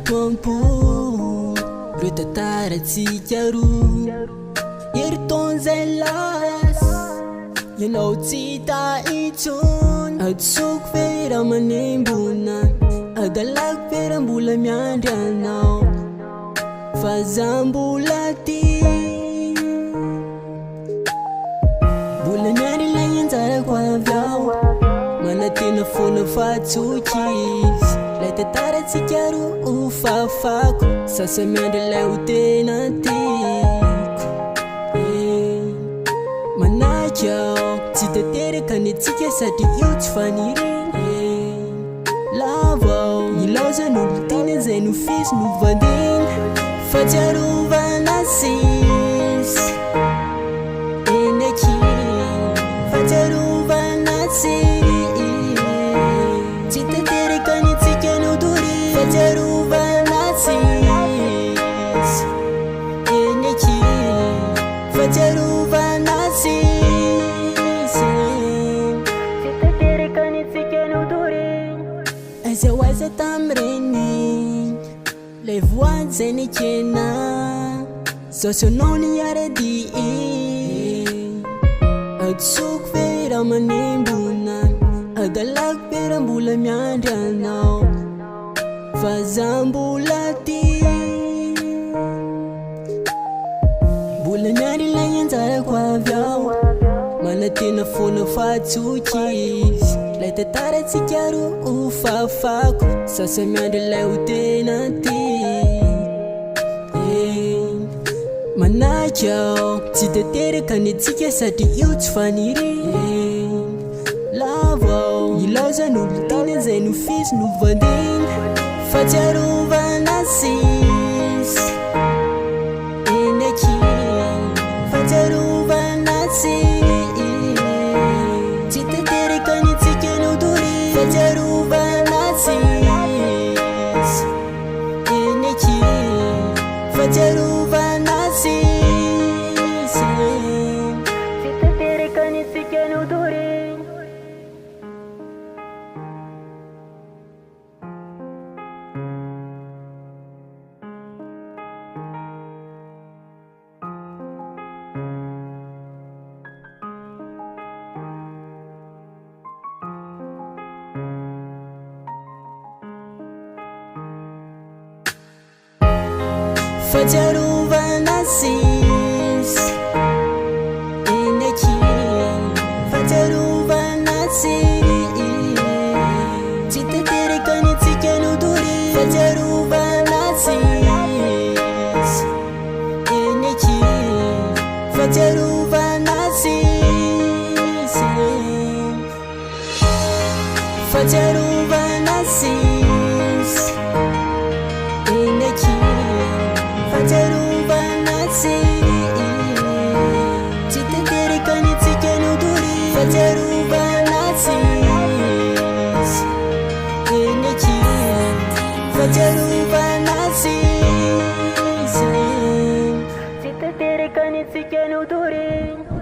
tompo Reta Tsara Fatsiarovana Erton zelas Yanao tsita itson Atsok fera manembona Adalag fera mbola miandry anao Fa za mbola ty Mbola miandry lay anjarako avy ao Manatena fona fatsoky izy Lay Tsara Fatsiarovana fafako Sasa miandry lay ho tena tiako Manaky aho tsy tanteraka ny antsika sady io tsy faniriana Lava aho ilaoza n'olo tena zay nofisy novandina Fatsiarovana sisy eny aky Fatsiarovana sisy tsy tanteraka ny antsika nodorina Fatsiarovana sisy eny aky Fatsiarovana sisy tsy tanteraka ny antsika nodorina Aiza ho aiza tam'regny Lay voady zay nekena Zao sy anao niarady Atsoko fera manembona Adalag fera mbola miandry anao Fa za mbola ty Mbola miandry lay anjarako avy ao Manatena fona fatsoky izy Lay Tsara Fatsiarovana fafako Sasa miandry lay ho tena tiako Manaky aho tsy tanteraka ny antsika sady io tsy faniriana Lava aho ilaoza n'olo tena zay nofisy novandina Fatsiarovana sisy eny aky Fatsiarovana sisy tsy tanteraka ny antsika nodorina Fatsiarovana sisy eny aky Fatsiarovana sisy tsy tanteraka ny antsika nodorina Fatsiarovana sisy eny aky Fatsiarovana sisy tsy tanteraka ny antsika nodorina Fatsiarovana sisy eny aky Fatsiarovana sisy Fatsiarovana sisy eny aky Fatsiarovana sisy tsy tanteraka ny antsika nodorina Fatsiarovana sisy eny aky Fatsiarovana sisy tsy tanteraka ny antsika nodorina